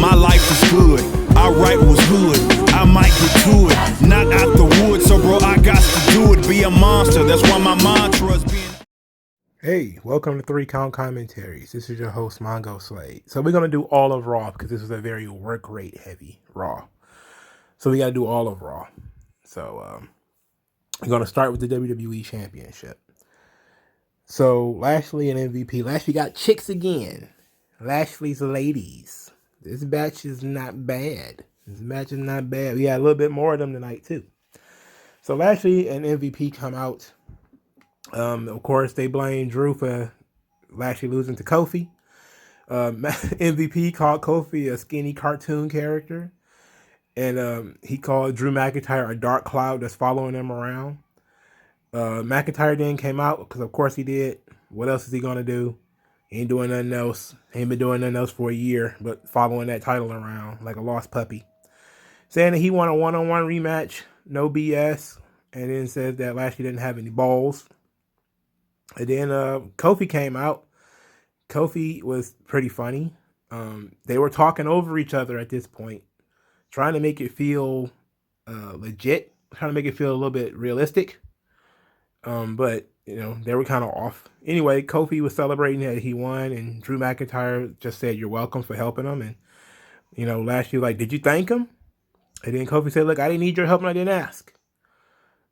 My life is good, I write was hood. I might get to it, not out the woods. So bro, I got to do it, be a monster. That's why my mantra's being... Hey, welcome to 3 Count Commentaries. This is your host, MagMongoSlade. So we're going to do all of Raw because this is a very work rate heavy Raw. So we got to do all of Raw. So we're going to start with the WWE Championship. So Lashley and MVP. Lashley got chicks again. Lashley's ladies. This match is not bad. We had a little bit more of them tonight too. So Lashley and MVP come out. Of course, they blame Drew for Lashley losing to Kofi. MVP called Kofi a skinny cartoon character. And he called Drew McIntyre a dark cloud that's following him around. McIntyre then came out, because of course he did. What else is he going to do? He ain't doing nothing else. He ain't been doing nothing else for a year, but following that title around like a lost puppy. Saying that he won a one-on-one rematch, no BS. And then says that Lashley didn't have any balls. And then Kofi came out. Kofi was pretty funny. They were talking over each other at this point, trying to make it feel legit, trying to make it feel a little bit realistic. But, you know, they were kind of off. Anyway, Kofi was celebrating that he won, and Drew McIntyre just said, "You're welcome," for helping him. And, you know, Lashley was like, "Did you thank him?" And then Kofi said, "Look, I didn't need your help and I didn't ask."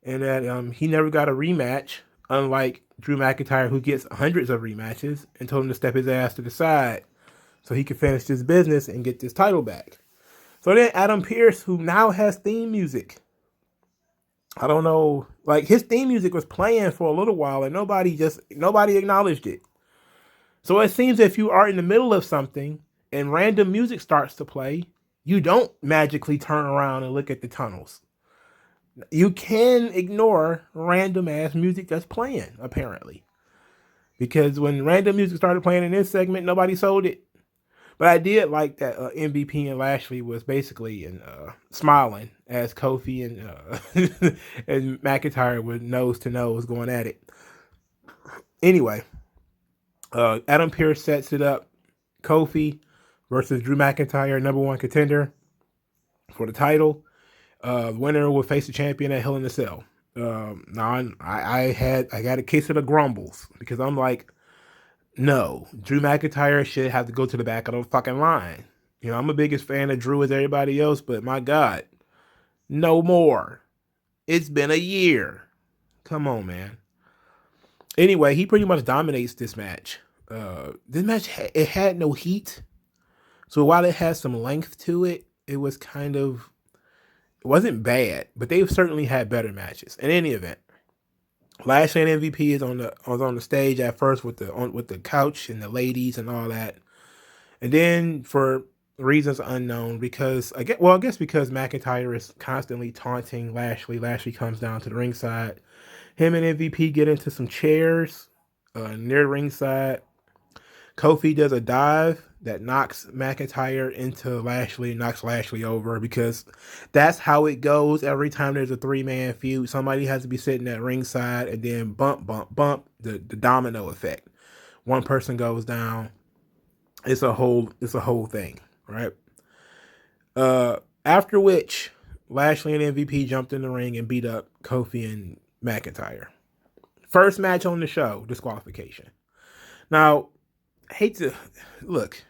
And that he never got a rematch, unlike Drew McIntyre, who gets hundreds of rematches, and told him to step his ass to the side so he could finish this business and get this title back. So then Adam Pearce, who now has theme music. I don't know, like his theme music was playing for a little while and nobody acknowledged it. So it seems if you are in the middle of something and random music starts to play, you don't magically turn around and look at the tunnels. You can ignore random ass music that's playing, apparently. Because when random music started playing in this segment, nobody sold it. But I did like that MVP and Lashley was basically smiling as Kofi and and McIntyre were nose to nose going at it. Anyway, Adam Pearce sets it up. Kofi versus Drew McIntyre, #1 contender for the title. Winner will face the champion at Hell in a Cell. Now I got a case of the grumbles because I'm like, no, Drew McIntyre should have to go to the back of the fucking line. You know, I'm the biggest fan of Drew as everybody else, but my God, no more. It's been a year. Come on, man. Anyway, he pretty much dominates this match. This match, it had no heat. So while it had some length to it, it was kind of, it wasn't bad, but they've certainly had better matches. In any event, Lashley and MVP was on the stage at first with the couch and the ladies and all that, and then for reasons unknown, because I guess because McIntyre is constantly taunting Lashley. Lashley comes down to the ringside. Him and MVP get into some chairs near ringside. Kofi does a dive that knocks McIntyre into Lashley, knocks Lashley over, because that's how it goes every time there's a 3-man feud. Somebody has to be sitting at ringside, and then bump, the domino effect. One person goes down. It's a whole thing, right? After which, Lashley and MVP jumped in the ring and beat up Kofi and McIntyre. First match on the show, disqualification. Now, I hate to look.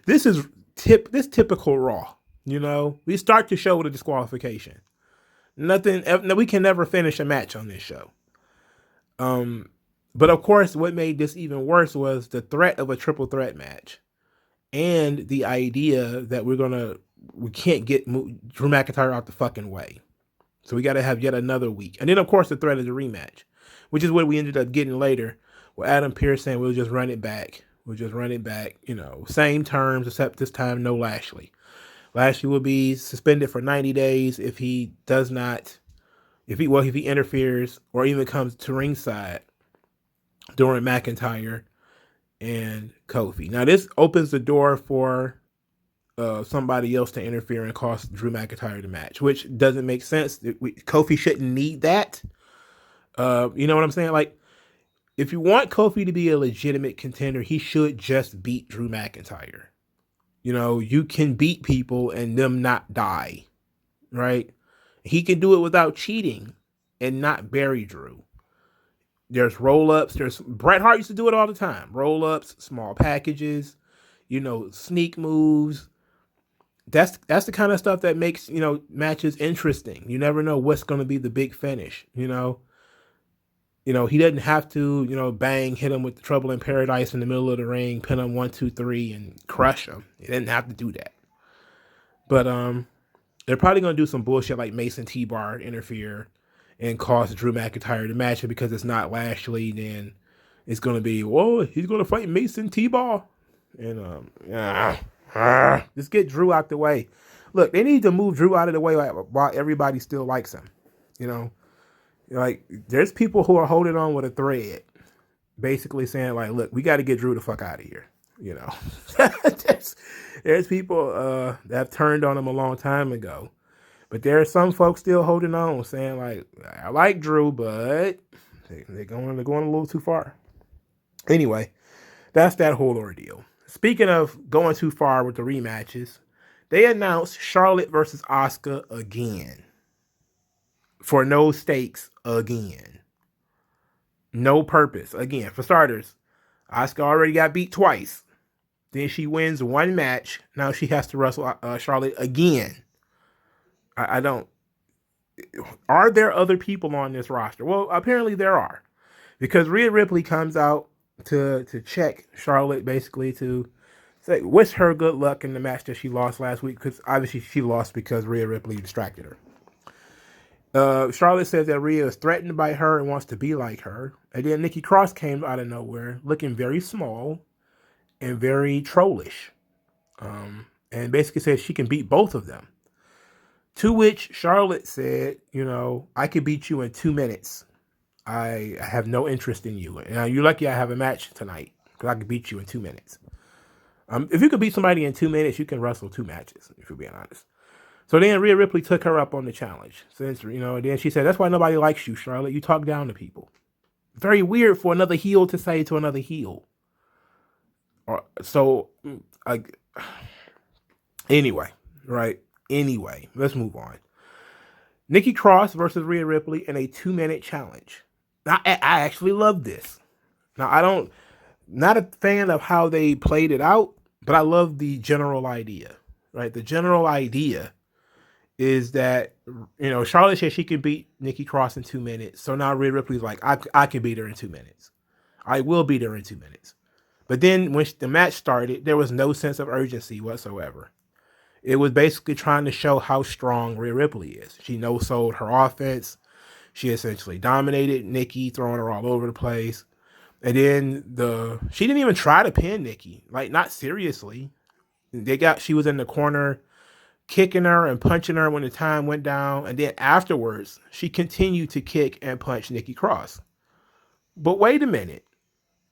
This is typical Raw. You know, we start the show with a disqualification. We can never finish a match on this show. But of course, what made this even worse was the threat of a triple threat match, and the idea that we can't get Drew McIntyre out the fucking way. So we got to have yet another week, and then of course the threat of the rematch, which is what we ended up getting later. With Adam Pearce saying we'll just run it back. You know, same terms, except this time no Lashley. Lashley will be suspended for 90 days if he interferes or even comes to ringside during McIntyre and Kofi. Now this opens the door for somebody else to interfere and cost Drew McIntyre the match, which doesn't make sense. Kofi shouldn't need that. You know what I'm saying? Like, if you want Kofi to be a legitimate contender, he should just beat Drew McIntyre. you can beat people and them not die, right? He can do it without cheating and not bury Drew. There's roll-ups. There's Bret Hart used to do it all the time. Roll-ups, small packages, sneak moves. That's the kind of stuff that makes, matches interesting. You never know what's going to be the big finish, he doesn't have to, hit him with the Trouble in Paradise in the middle of the ring, pin him 1, 2, 3, and crush him. He didn't have to do that. But they're probably going to do some bullshit like Mason T-Bar interfere and cost Drew McIntyre the match, because it's not Lashley. Then it's going to be, he's going to fight Mason T-Bar. And just get Drew out the way. Look, they need to move Drew out of the way while everybody still likes him. Like, there's people who are holding on with a thread, basically saying, like, look, we got to get Drew the fuck out of here. There's people that have turned on him a long time ago. But there are some folks still holding on, saying, like, I like Drew, but they're going a little too far. Anyway, that's that whole ordeal. Speaking of going too far with the rematches, they announced Charlotte versus Asuka again. For no stakes again. No purpose. Again, for starters, Asuka already got beat twice. Then she wins one match. Now she has to wrestle Charlotte again. I don't... Are there other people on this roster? Well, apparently there are. Because Rhea Ripley comes out to check Charlotte, basically to say, wish her good luck in the match that she lost last week. Because obviously she lost because Rhea Ripley distracted her. Charlotte says that Rhea is threatened by her and wants to be like her. And then Nikki Cross came out of nowhere looking very small and very trollish. And basically said she can beat both of them. To which Charlotte said, I could beat you in 2 minutes. I have no interest in you. And you're lucky I have a match tonight, because I could beat you in 2 minutes. If you could beat somebody in 2 minutes, you can wrestle 2 matches, if you're being honest. So then Rhea Ripley took her up on the challenge. Since, then she said, that's why nobody likes you, Charlotte. You talk down to people. Very weird for another heel to say to another heel. Anyway, right? Anyway, let's move on. Nikki Cross versus Rhea Ripley in a 2-minute challenge. Now, I actually love this. Now, not a fan of how they played it out, but I love the general idea, right? The general idea is that, Charlotte said she can beat Nikki Cross in 2 minutes. So now Rhea Ripley's like, I can beat her in 2 minutes. I will beat her in 2 minutes. But then when the match started, there was no sense of urgency whatsoever. It was basically trying to show how strong Rhea Ripley is. She no-sold her offense. She essentially dominated Nikki, throwing her all over the place. And then she didn't even try to pin Nikki, like, not seriously. She was in the corner kicking her and punching her when the time went down. And then afterwards, she continued to kick and punch Nikki Cross. But wait a minute.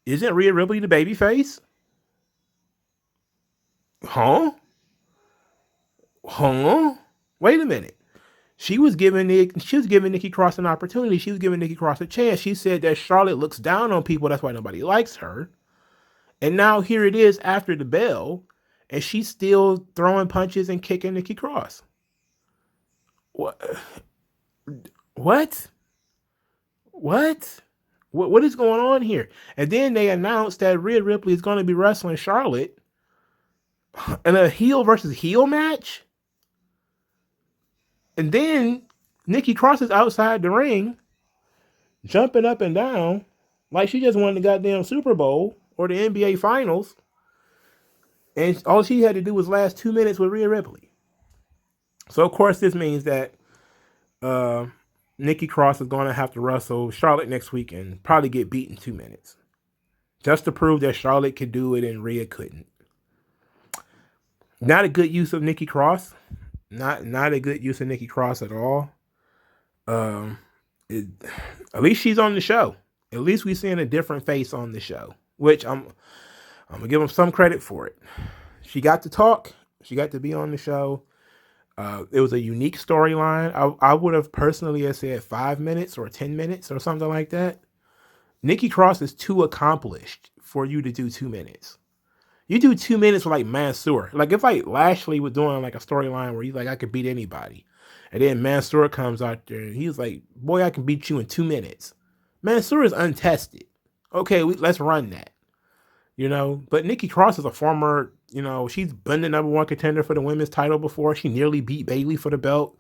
Isn't Rhea Ripley the babyface? Huh? Wait a minute. She was giving Nikki Cross an opportunity. She was giving Nikki Cross a chance. She said that Charlotte looks down on people. That's why nobody likes her. And now here it is after the bell, and she's still throwing punches and kicking Nikki Cross. What? What is going on here? And then they announced that Rhea Ripley is going to be wrestling Charlotte in a heel versus heel match. And then Nikki Cross is outside the ring, jumping up and down like she just won the goddamn Super Bowl or the NBA Finals. And all she had to do was last 2 minutes with Rhea Ripley. So, of course, this means that Nikki Cross is going to have to wrestle Charlotte next week and probably get beat in 2 minutes. Just to prove that Charlotte could do it and Rhea couldn't. Not a good use of Nikki Cross. Not a good use of Nikki Cross at all. At least she's on the show. At least we're seeing a different face on the show, which I'm gonna give them some credit for it. She got to talk. She got to be on the show. It was a unique storyline. I would have personally said 5 minutes or 10 minutes or something like that. Nikki Cross is too accomplished for you to do 2 minutes. You do 2 minutes with like Mansoor. Like if like Lashley was doing like a storyline where he's like, I could beat anybody. And then Mansoor comes out there and he's like, boy, I can beat you in 2 minutes. Mansoor is untested. Okay, let's run that. You know, but Nikki Cross is a former, you know, she's been the #1 contender for the women's title before. She nearly beat Bayley for the belt.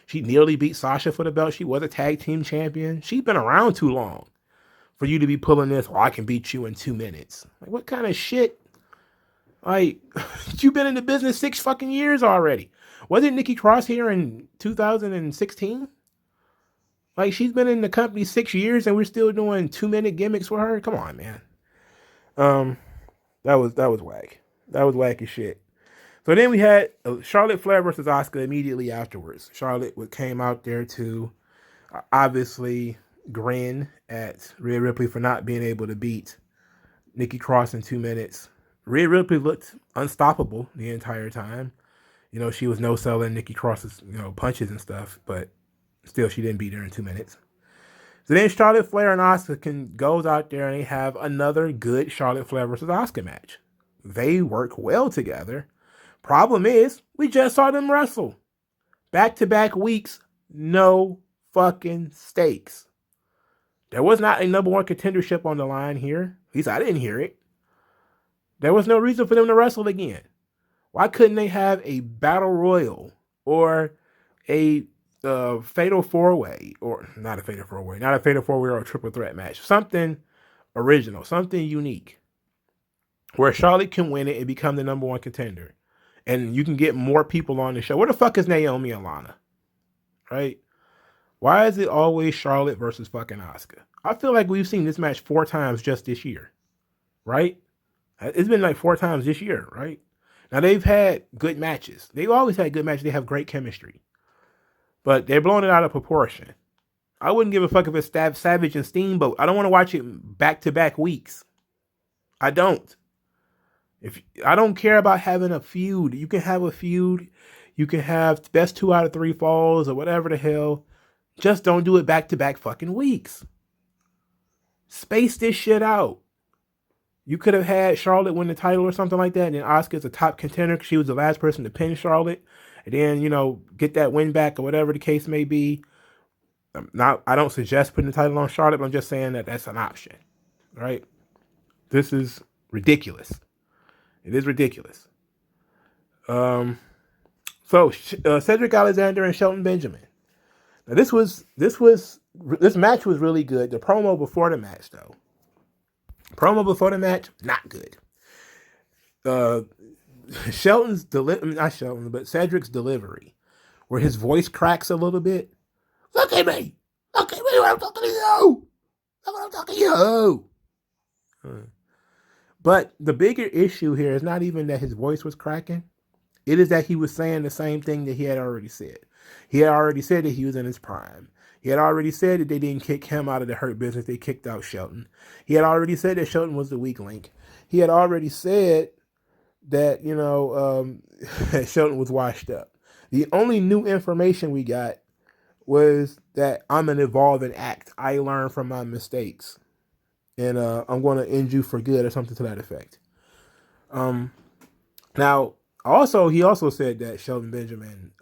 She nearly beat Sasha for the belt. She was a tag team champion. She's been around too long for you to be pulling this, I can beat you in 2 minutes. Like, what kind of shit? Like, you've been in the business 6 fucking years already. Wasn't Nikki Cross here in 2016? Like, she's been in the company 6 years and we're still doing 2-minute gimmicks with her? Come on, man. That was whack. That was whack as shit. So then we had Charlotte Flair versus Asuka immediately afterwards. Charlotte came out there to obviously grin at Rhea Ripley for not being able to beat Nikki Cross in 2 minutes. Rhea Ripley looked unstoppable the entire time. You know, she was no-selling Nikki Cross's, you know, punches and stuff, but still she didn't beat her in 2 minutes. So then Charlotte Flair and Asuka goes out there and they have another good Charlotte Flair versus Asuka match. They work well together. Problem is, we just saw them wrestle. Back-to-back weeks, no fucking stakes. There was not a #1 contendership on the line here. At least I didn't hear it. There was no reason for them to wrestle again. Why couldn't they have a battle royal or a fatal four-way, or not a fatal four-way or a triple threat match? Something original, something unique, where Charlotte can win it and become the #1 contender. And you can get more people on the show. Where the fuck is Naomi and Lana? Right? Why is it always Charlotte versus fucking Asuka? I feel like we've seen this match 4 times just this year. Right? It's been like 4 times this year, right? Now, they've had good matches. They've always had good matches. They have great chemistry. But they're blowing it out of proportion. I wouldn't give a fuck if it's Savage and Steamboat. I don't want to watch it back-to-back weeks. I don't. I don't care about having a feud. You can have a feud. You can have best 2 out of 3 falls or whatever the hell. Just don't do it back-to-back fucking weeks. Space this shit out. You could have had Charlotte win the title or something like that, and then Asuka's a top contender because she was the last person to pin Charlotte, and then, you know, get that win back or whatever the case may be. I don't suggest putting the title on Charlotte, but I'm just saying that that's an option, right? This is ridiculous. It is ridiculous. So Cedric Alexander and Shelton Benjamin. Now this match was really good. The promo before the match, though. Not good. Cedric's delivery, where his voice cracks a little bit. Look at me! Look at me when I'm talking to you! Look when I'm talking to you! But the bigger issue here is not even that his voice was cracking. It is that he was saying the same thing that he had already said. He had already said that he was in his prime. He had already said that they didn't kick him out of the Hurt Business. They kicked out Shelton. He had already said that Shelton was the weak link. He had already said that, you know, Shelton was washed up. The only new information we got was that I'm an evolving act. I learn from my mistakes. And I'm going to end you for good or something to that effect. Now, he also said that Shelton Benjamin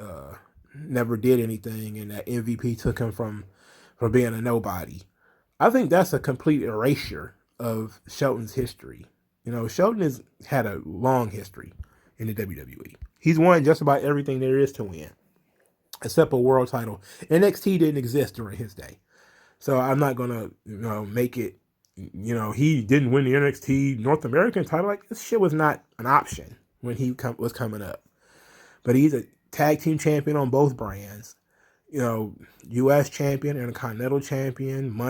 never did anything and that MVP took him from being a nobody. I think that's a complete erasure of Shelton's history. You know, Shelton has had a long history in the WWE. He's won just about everything there is to win, except a world title. NXT didn't exist during his day. So I'm not going to, you know, make it, you know, he didn't win the NXT North American title. Like, this shit was not an option when he was coming up. But he's a tag team champion on both brands. You know, U.S. champion, Intercontinental champion, he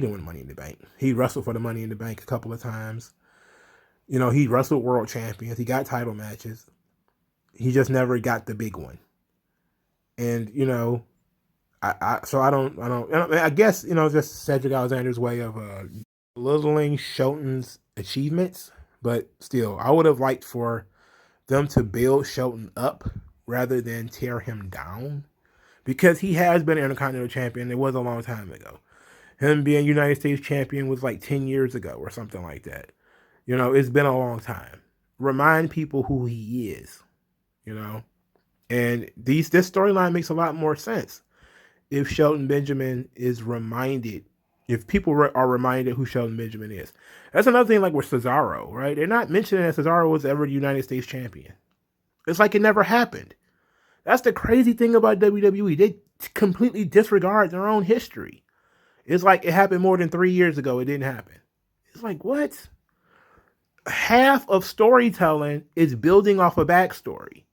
didn't win Money in the Bank. He wrestled for the Money in the Bank a couple of times. You know, he wrestled world champions. He got title matches. He just never got the big one. And, you know, I guess, you know, just Cedric Alexander's way of belittling Shelton's achievements. But still, I would have liked for them to build Shelton up rather than tear him down, because he has been Intercontinental champion. It was a long time ago. Him being United States champion was like 10 years ago or something like that. You know, it's been a long time. remind people who he is, you know. And this storyline makes a lot more sense if Shelton Benjamin is reminded, if people are reminded who Shelton Benjamin is. That's another thing, like with Cesaro, right? They're not mentioning that Cesaro was ever the United States champion. It's like it never happened. That's the crazy thing about WWE. They completely disregard their own history. It's like it happened more than 3 years ago. It didn't happen. It's like, what? Half of storytelling is building off a backstory.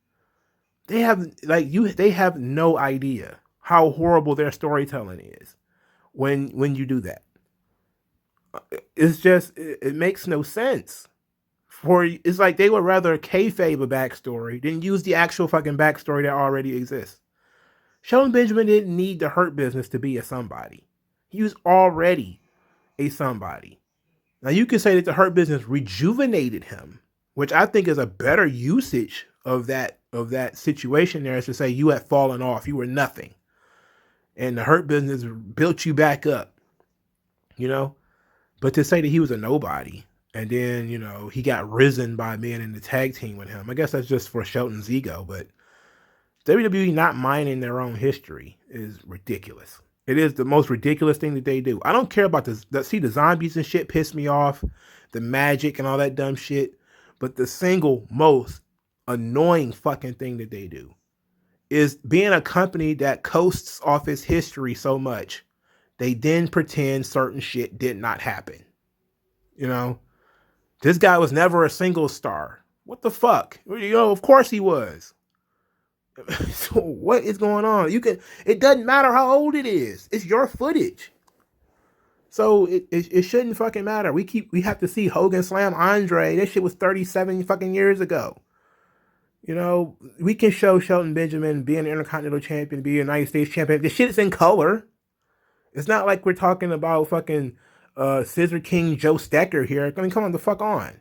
They have no idea how horrible their storytelling is when you do that. It's just, it makes no sense. It's like they would rather kayfabe a backstory than use the actual fucking backstory that already exists. Shelton Benjamin didn't need the Hurt Business to be a somebody. He was already a somebody. Now you could say that the Hurt Business rejuvenated him, which I think is a better usage of that situation there, is to say you had fallen off, you were nothing, and the Hurt Business built you back up, you know. But to say that he was a nobody and then, you know, he got risen by being in the tag team with him, I guess that's just for Shelton's ego. But WWE not mining their own history is ridiculous. It is the most ridiculous thing that they do. I don't care about this. See, the zombies and shit piss me off, the magic and all that dumb shit. But the single most annoying fucking thing that they do is being a company that coasts off its history so much, they then pretend certain shit did not happen. You know, this guy was never a single star. What the fuck? You know, of course he was. So what is going on? It doesn't matter how old it is. It's your footage. So it shouldn't fucking matter. We have to see Hogan slam Andre. That shit was 37 fucking years ago. You know, we can show Shelton Benjamin being an Intercontinental Champion, being a United States Champion. The shit's in color. It's not like we're talking about fucking Scissor King Joe Stecker here. I mean, come on, the fuck on.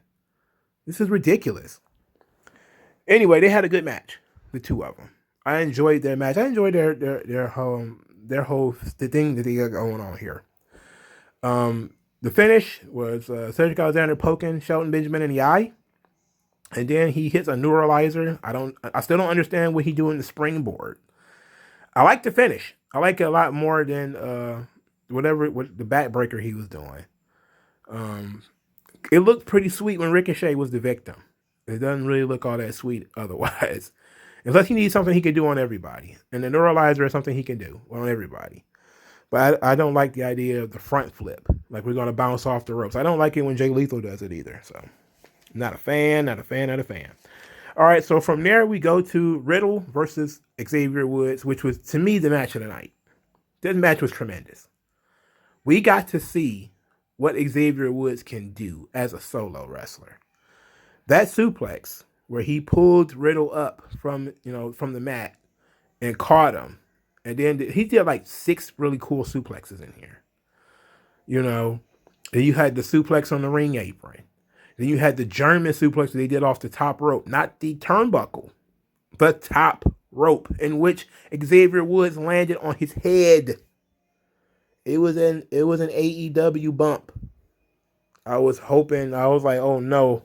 This is ridiculous. Anyway, they had a good match, the two of them. I enjoyed their match. I enjoyed their whole the thing that they got going on here. The finish was Cedric Alexander poking Shelton Benjamin in the eye, and then he hits a neuralizer. I still don't understand what he doing the springboard. I like the finish. I like it a lot more than what the backbreaker he was doing. It looked pretty sweet when Ricochet was the victim. It doesn't really look all that sweet otherwise. Unless he needs something he can do on everybody. And the neuralizer is something he can do on everybody. But I don't like the idea of the front flip. Like we're going to bounce off the ropes. I don't like it when Jay Lethal does it either. So, not a fan. All right, so from there we go to Riddle versus Xavier Woods, which was, to me, the match of the night. This match was tremendous. We got to see what Xavier Woods can do as a solo wrestler. That suplex where he pulled Riddle up from the mat and caught him, and then he did like 6 really cool suplexes in here. You know, then you had the suplex on the ring apron. Then you had the German suplex that they did off the top rope, not the turnbuckle, the top rope, in which Xavier Woods landed on his head. It was an AEW bump. I was like, oh no,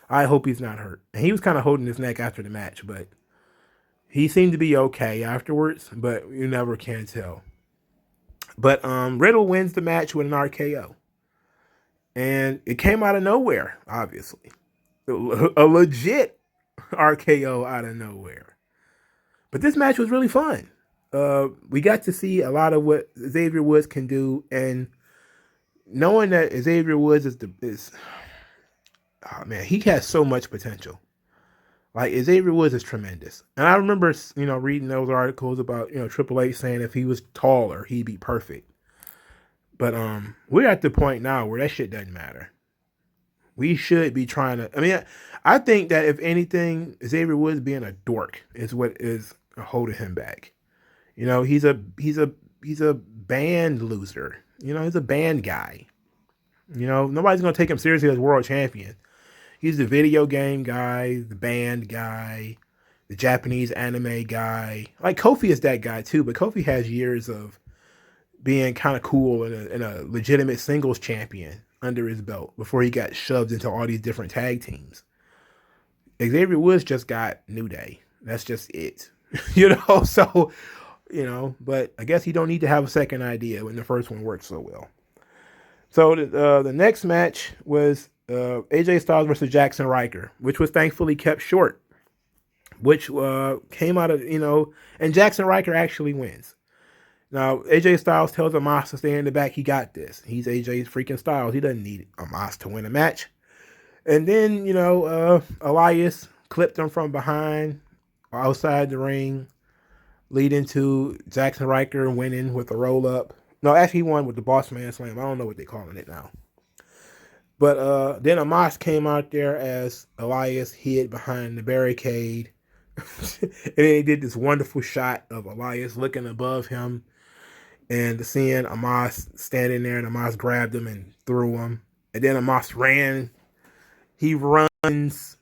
I hope he's not hurt. And he was kind of holding his neck after the match, but he seemed to be okay afterwards, but you never can tell. But Riddle wins the match with an RKO. And it came out of nowhere, obviously. A legit RKO out of nowhere. But this match was really fun. We got to see a lot of what Xavier Woods can do, and knowing that Xavier Woods oh man, he has so much potential. Like, Xavier Woods is tremendous. And I remember, reading those articles about, Triple H saying if he was taller, he'd be perfect. But we're at the point now where that shit doesn't matter. We should be trying to. I mean, I think that if anything, Xavier Woods being a dork is what is holding him back. He's a band loser. He's a band guy. Nobody's gonna take him seriously as world champion. He's the video game guy, the band guy, the Japanese anime guy. Like, Kofi is that guy too, but Kofi has years of being kind of cool and a legitimate singles champion under his belt before he got shoved into all these different tag teams. Xavier Woods just got New Day. That's just it. So, but I guess he don't need to have a second idea when the first one worked so well. So the next match was AJ Styles versus Jackson Riker, which was thankfully kept short, which came out of, and Jackson Riker actually wins. Now, AJ Styles tells Amos to stay in the back. He got this. He's AJ's freaking Styles. He doesn't need Amos to win a match. And then, Elias clipped him from behind, outside the ring, leading to Jackson Riker winning with a roll-up. No, actually, he won with the Boss Man Slam. I don't know what they're calling it now. But then Amos came out there as Elias hid behind the barricade. And then he did this wonderful shot of Elias looking above him and seeing Amos standing there, and Amos grabbed him and threw him. And then Amos ran. He runs.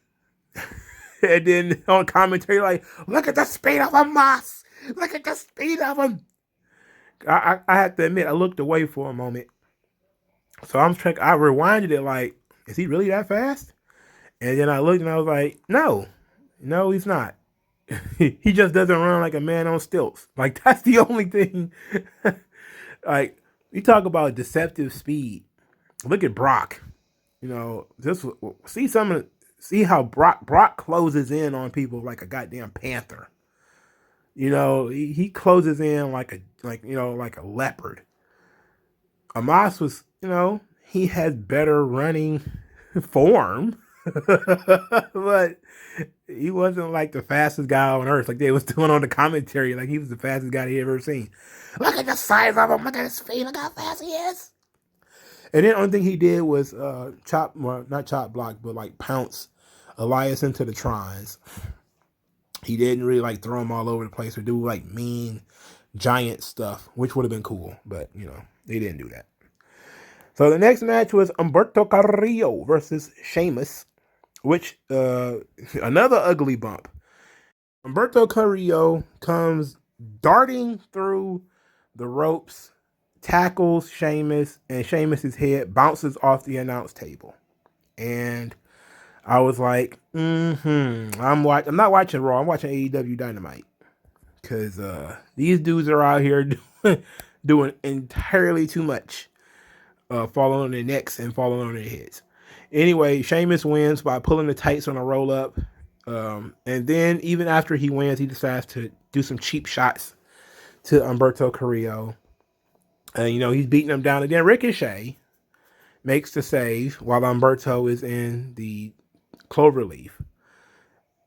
And then on commentary, like, look at the speed of Amos. Look at the speed of him. I have to admit, I looked away for a moment. So I rewinded it like, is he really that fast? And then I looked and I was like, no, he's not. He just doesn't run like a man on stilts. Like, that's the only thing. Like, you talk about deceptive speed. Look at Brock. Just see how Brock closes in on people like a goddamn panther. He closes in like a leopard. Amos was, he has better running form, but he wasn't like the fastest guy on earth, like they was doing on the commentary. Like, he was the fastest guy they ever seen. Look at the size of him. Look at his speed. Look how fast he is. And then the only thing he did was not chop block, but like pounce Elias into the Trons. He didn't really like throw him all over the place or do like mean giant stuff, which would have been cool, but they didn't do that. So the next match was Humberto Carrillo versus Sheamus, which another ugly bump. Humberto Carrillo comes darting through the ropes, tackles Sheamus, and Sheamus's head bounces off the announce table. And I was like, I'm not watching Raw. I'm watching AEW Dynamite, because these dudes are out here doing entirely too much, falling on their necks and falling on their heads. Anyway, Sheamus wins by pulling the tights on a roll up, and then even after he wins, he decides to do some cheap shots to Humberto Carrillo. And he's beating him down, and then Ricochet makes the save while Humberto is in the cloverleaf.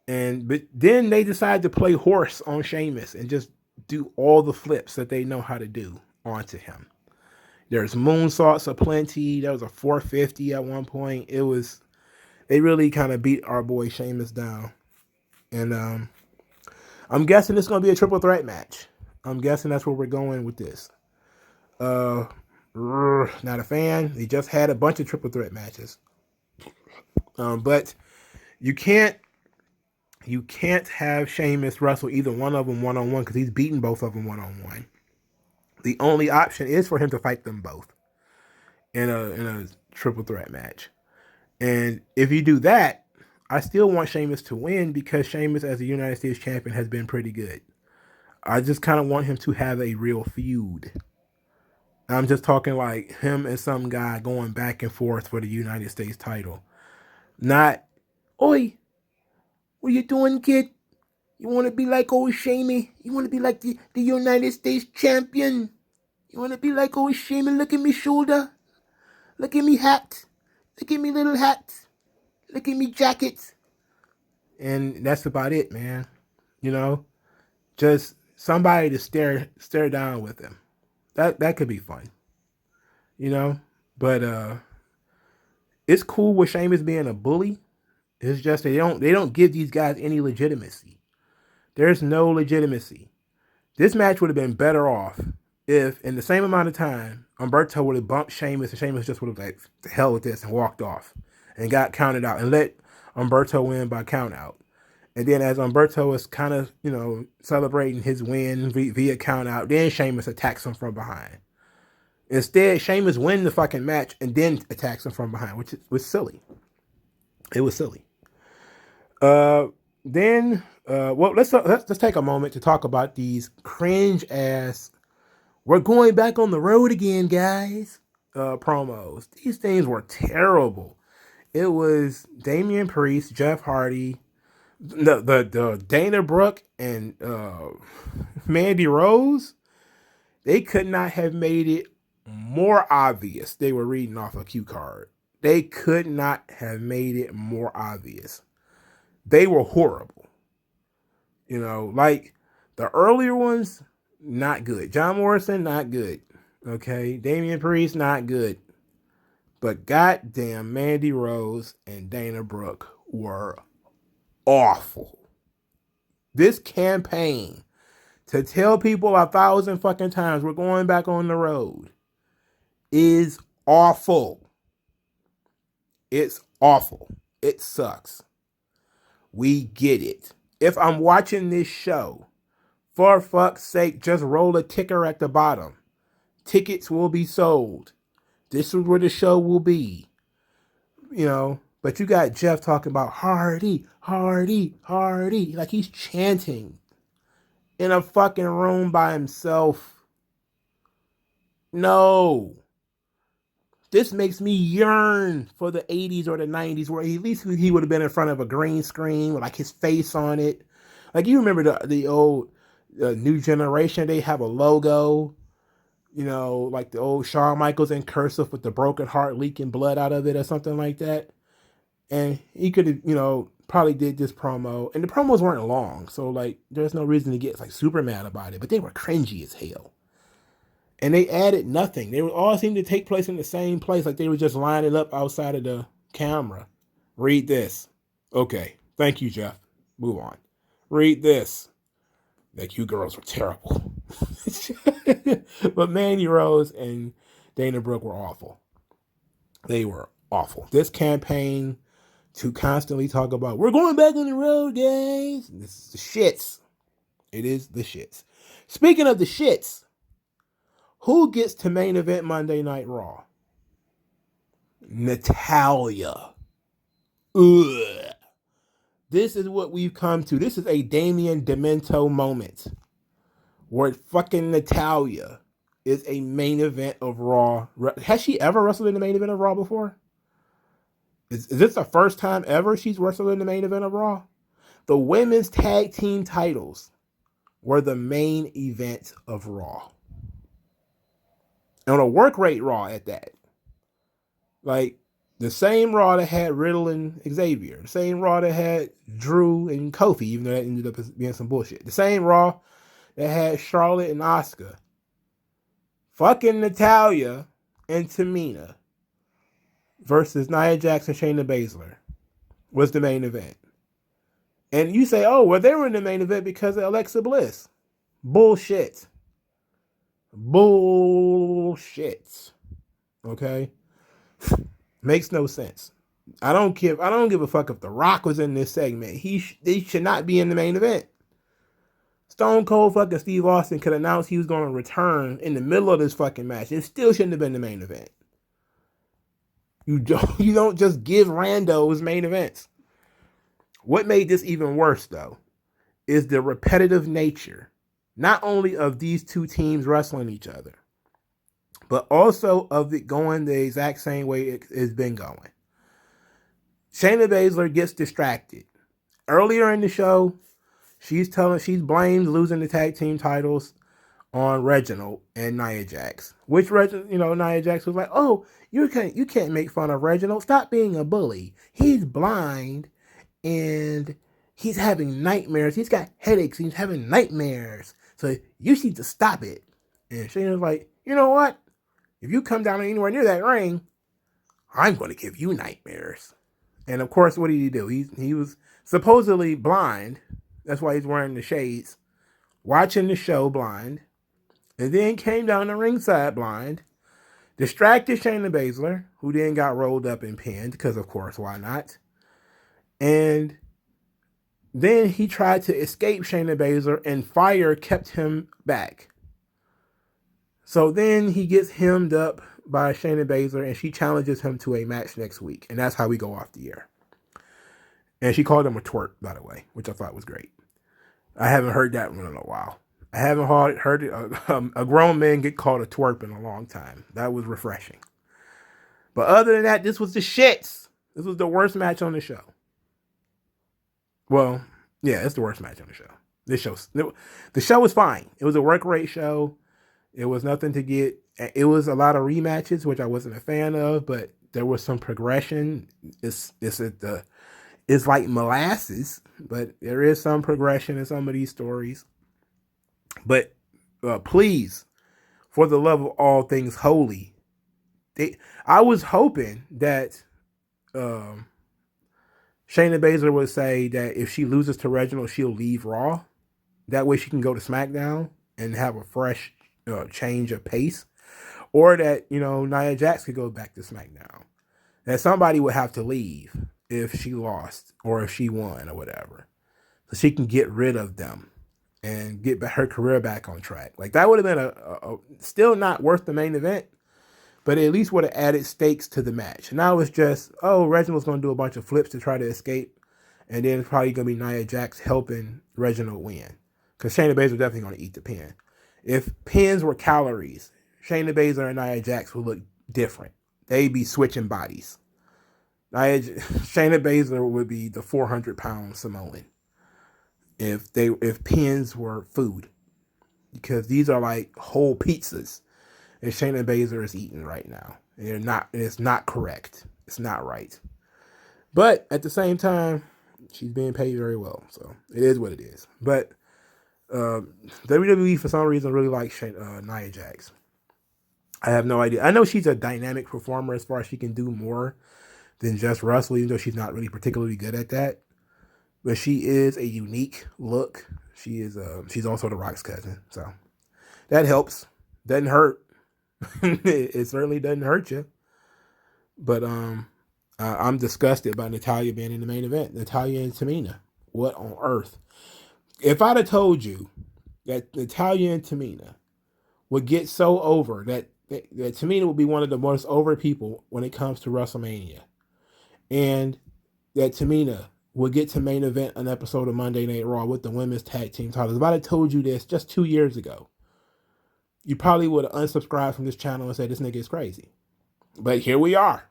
But then they decide to play horse on Sheamus and just do all the flips that they know how to do onto him. There's moonsaults aplenty. There was a 450 at one point. They really kind of beat our boy Sheamus down. And I'm guessing it's going to be a triple threat match. I'm guessing that's where we're going with this. Not a fan. They just had a bunch of triple threat matches. But you can't have Sheamus wrestle either one of them one-on-one, because he's beaten both of them one-on-one. The only option is for him to fight them both in a triple threat match. And if you do that, I still want Sheamus to win, because Sheamus as a United States champion has been pretty good. I just kind of want him to have a real feud. I'm just talking like him and some guy going back and forth for the United States title. Not, oi, what you doing, kid? You want to be like old Shamey? You want to be like the United States champion? You want to be like old Shamey? Look at me shoulder. Look at me hat. Look at me little hat. Look at me jacket. And that's about it, man. Just somebody to stare down with him. That could be fun. But it's cool with Sheamus being a bully. It's just they don't give these guys any legitimacy. There's no legitimacy. This match would have been better off if, in the same amount of time, Humberto would have bumped Sheamus, and Sheamus just would have like, the hell with this, and walked off and got counted out and let Humberto win by count out. And then as Humberto is kind of, celebrating his win via count out, then Sheamus attacks him from behind. Instead, Sheamus wins the fucking match and then attacks him from behind, which was silly. It was silly. Well, let's take a moment to talk about these cringe ass. We're going back on the road again, guys. Promos. These things were terrible. It was Damian Priest, Jeff Hardy, the Dana Brooke, and Mandy Rose. They could not have made it more obvious they were reading off a cue card. They could not have made it more obvious. They were horrible. Like the earlier ones, not good. John Morrison, not good. Okay. Damian Priest, not good. But goddamn, Mandy Rose and Dana Brooke were awful. This campaign to tell people 1,000 fucking times we're going back on the road is awful. It's awful. It sucks. We get it. If I'm watching this show, for fuck's sake, just roll a ticker at the bottom. Tickets will be sold. This is where the show will be. But you got Jeff talking about Hardy, Hardy, Hardy. Like he's chanting in a fucking room by himself. No. This makes me yearn for the 80s or the 90s where at least he would have been in front of a green screen with like his face on it. Like you remember the old New Generation, they have a logo, like the old Shawn Michaels in cursive with the broken heart leaking blood out of it or something like that. And he could have, probably did this promo. And the promos weren't long, so like there's no reason to get like super mad about it. But they were cringy as hell. And they added nothing. They all seemed to take place in the same place, like they were just lining up outside of the camera. Read this. Okay. Thank you, Jeff. Move on. Read this. Like, you girls were terrible. But Mandy Rose and Dana Brooke were awful. They were awful. This campaign to constantly talk about, we're going back on the road, guys. This is the shits. It is the shits. Speaking of the shits, who gets to main event Monday Night Raw? Natalya. Ugh. This is what we've come to. This is a Damien Demento moment where fucking Natalya is a main event of Raw. Has she ever wrestled in the main event of Raw before? Is this the first time ever she's wrestled in the main event of Raw? The women's tag team titles were the main event of Raw. On a work rate Raw at that. Like, the same Raw that had Riddle and Xavier. The same Raw that had Drew and Kofi, even though that ended up being some bullshit. The same Raw that had Charlotte and Asuka. Fucking Natalya and Tamina versus Nia Jax and Shayna Baszler was the main event. And you say, oh, well, they were in the main event because of Alexa Bliss. Bullshit. Bullshit. Okay? Makes no sense. I don't give a fuck if The Rock was in this segment. He should not be in the main event. Stone Cold fucking Steve Austin could announce he was going to return in the middle of this fucking match. It still shouldn't have been the main event. You don't just give randos main events. What made this even worse, though, is the repetitive nature, not only of these two teams wrestling each other, but also of it going the exact same way it's been going. Shayna Baszler gets distracted. Earlier in the show, she's blamed losing the tag team titles on Reginald and Nia Jax. Which Nia Jax was like, oh, you can't make fun of Reginald. Stop being a bully. He's blind and he's having nightmares. He's got headaches. He's having nightmares. So you need to stop it. And Shayna's like, you know what? If you come down anywhere near that ring, I'm going to give you nightmares. And of course, what did he do? He was supposedly blind. That's why he's wearing the shades. Watching the show blind. And then came down the ringside blind. Distracted Shayna Baszler, who then got rolled up and pinned. Because of course, why not? And then he tried to escape Shayna Baszler and fire kept him back. So then he gets hemmed up by Shayna Baszler and she challenges him to a match next week. And that's how we go off the air. And she called him a twerp, by the way, which I thought was great. I haven't heard that one in a while. I haven't heard a grown man get called a twerp in a long time. That was refreshing. But other than that, this was the shits. This was the worst match on the show. Well, yeah, it's the worst match on the show. The show was fine. It was a work rate show. It was nothing to get. It was a lot of rematches, which I wasn't a fan of, but there was some progression. It's like molasses, but there is some progression in some of these stories. But please, for the love of all things holy, I was hoping that Shayna Baszler would say that if she loses to Reginald, she'll leave Raw. That way she can go to SmackDown and have a fresh change of pace. Or that, Nia Jax could go back to SmackDown. That somebody would have to leave if she lost or if she won or whatever. So she can get rid of them and get her career back on track. Like, that would have been a still not worth the main event, but at least would have added stakes to the match. Now it's just, Reginald's going to do a bunch of flips to try to escape, and then it's probably going to be Nia Jax helping Reginald win. Because Shayna Baszler definitely going to eat the pin. If pins were calories, Shayna Baszler and Nia Jax would look different. They'd be switching bodies. Shayna Baszler would be the 400-pound Samoan if pins were food, because these are like whole pizzas that Shayna Baszler is eating right now. And it's not correct. It's not right. But at the same time, she's being paid very well, so it is what it is. But WWE for some reason really likes Nia Jax. I have no idea. I know she's a dynamic performer as far as she can do more than just wrestle, even though she's not really particularly good at that. But she is a unique look. She's also The Rock's cousin, so that helps. Doesn't hurt. It certainly doesn't hurt you. But I'm disgusted by Natalya being in the main event. Natalya and Tamina. What on earth? If I'd have told you that Natalya and Tamina would get so over, that Tamina would be one of the most over people when it comes to WrestleMania, and that Tamina would get to main event an episode of Monday Night Raw with the women's tag team titles, if I'd have told you this just 2 years ago, you probably would have unsubscribed from this channel and said this nigga is crazy. But here we are.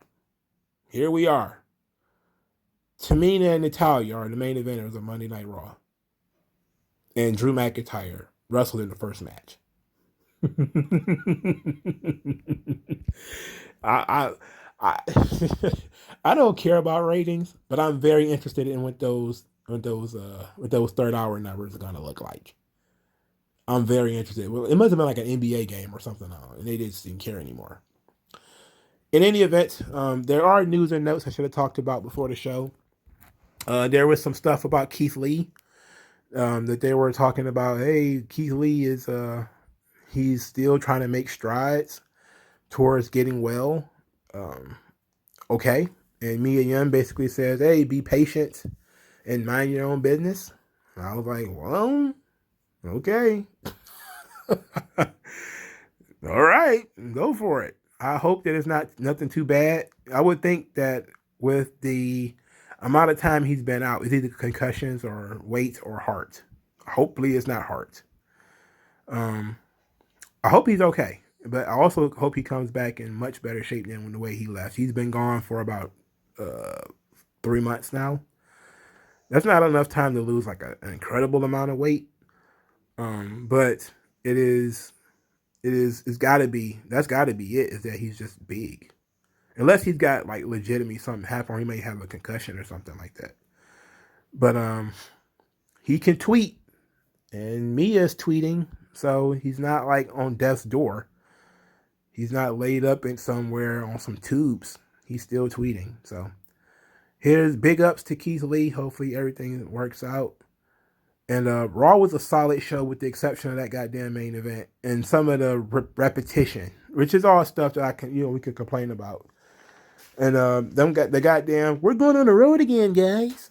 Here we are. Tamina and Natalya are the main eventers of Monday Night Raw. And Drew McIntyre wrestled in the first match. I don't care about ratings, but I'm very interested in what those third hour numbers are gonna look like. I'm very interested. Well, it must have been like an NBA game or something, and they just didn't care anymore. In any event, there are news and notes I should have talked about before the show. There was some stuff about Keith Lee that they were talking about. Hey, Keith Lee is he's still trying to make strides towards getting well. Okay. And Mia Yim basically says, hey, be patient and mind your own business. And I was like, well, okay. All right, go for it. I hope that it's nothing too bad. I would think that with the amount of time he's been out, it's either concussions or weight or heart. Hopefully it's not heart. I hope he's okay. But I also hope he comes back in much better shape than the way he left. He's been gone for about 3 months now. That's not enough time to lose like an incredible amount of weight. But it's gotta be, that's gotta be it, is that he's just big. Unless he's got like legitimately something happen, or he may have a concussion or something like that. But he can tweet, and Mia's tweeting, so he's not like on death's door. He's not laid up in somewhere on some tubes. He's still tweeting. So here's big ups to Keith Lee. Hopefully everything works out. And Raw was a solid show with the exception of that goddamn main event and some of the repetition, which is all stuff that we could complain about. And them got the goddamn, we're going on the road again, guys.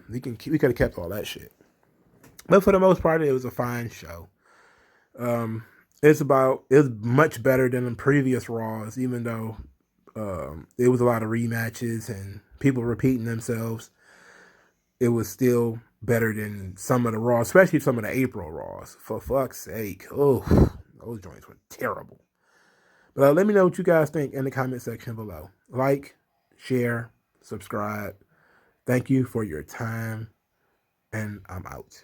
We could have kept all that shit. But for the most part, it was a fine show. It's much better than the previous Raws, even though it was a lot of rematches and people repeating themselves. it was still better than some of the Raws, especially some of the April Raws. For fuck's sake. Oh, those joints were terrible. But let me know what you guys think in the comment section below. Like, share, subscribe. Thank you for your time, and I'm out.